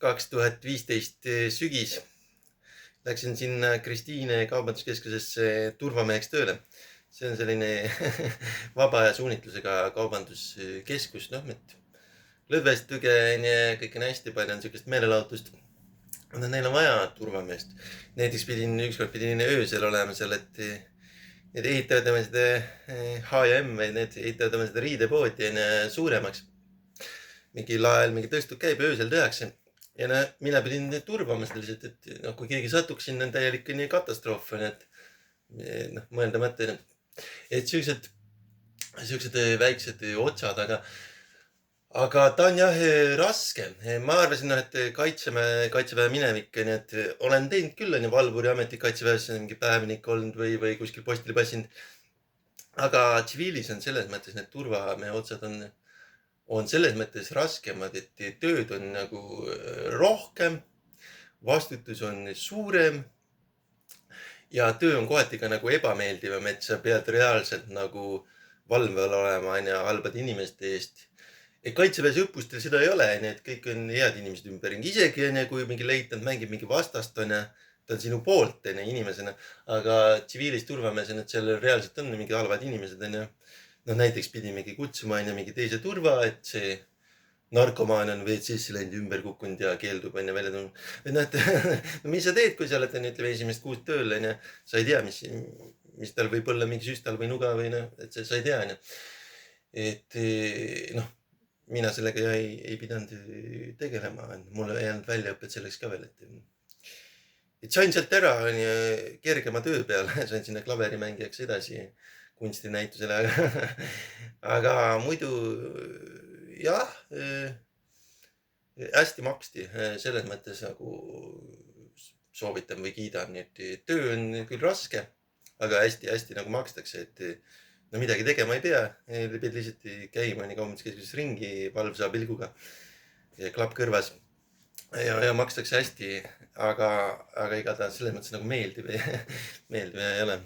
2015 sügis läksin sinna Kristiine kaubanduskeskusesse turvameheks tööle. See on selline vaba aja suunitlusega kaubanduskeskus, et lõdvestuge ja kõik on hästi, palju on niisugust meelelahutust. Neil on vaja turvameest. Näiteks ükskord pidin öösel olema seal, et need ehitavad oma seda H&M või need ehitavad oma seda riidepoodi suuremaks. Mingil ajal mingi tõstuk käib, öösel tehakse. Ja mina pidin turvama seda lihtsalt, et kui keegi satuks sinna, on täielik katastroof. Mõeldamata. Et siuksed väiksed otsad, aga ta on jah raske. Ma arvasin, et kaitseväe minevik, nii et olen teinud küll valvuri ametit kaitseväes, mingi päevnik olnud või kuskil postile passinud. Aga tsiviilis on selles mõttes need turvamehe otsad on selles mõttes raskemad, et tööd on nagu rohkem, vastutus on suurem ja töö on kohati ka nagu ebameeldivam, et sa pead reaalselt nagu valvel olema halbade inimeste eest. Kaitseväes õppustel seda ei ole, et kõik on head inimesed ümberringi. Isegi kui mingi leitnant mängib mingi vastast, ta on sinu poolt inimesena, aga tsiviilis turvamehena, et seal reaalselt on mingi halvad inimesed. Näiteks pidimegi kutsuma mingi teise turva, et see narkomaan on WC-sse läinud ümber kukkunud ja keeldub välja tulnud. Mis sa teed, kui sa oled esimest kuud tööl, sa ei tea, mis tal võib olla, mingi süstal või nuga või et sa ei tea. Et mina sellega ei pidanud tegelema, mulle ei jäänud väljaõpet selleks ka veel. Et sain sealt ära kergema töö peale, sain sinna klaverimängijaks edasi kunstinäitusele, aga muidu jah, hästi maksti, selles mõttes nagu soovitan või kiidan, et töö on küll raske, aga hästi nagu makstakse, et midagi tegema ei pea, pead lihtsalt käima kaubanduskeskuses ringi valvsa pilguga ja klapp kõrvas ja makstakse hästi, aga igatahes selles mõttes nagu meeldiv ei ole.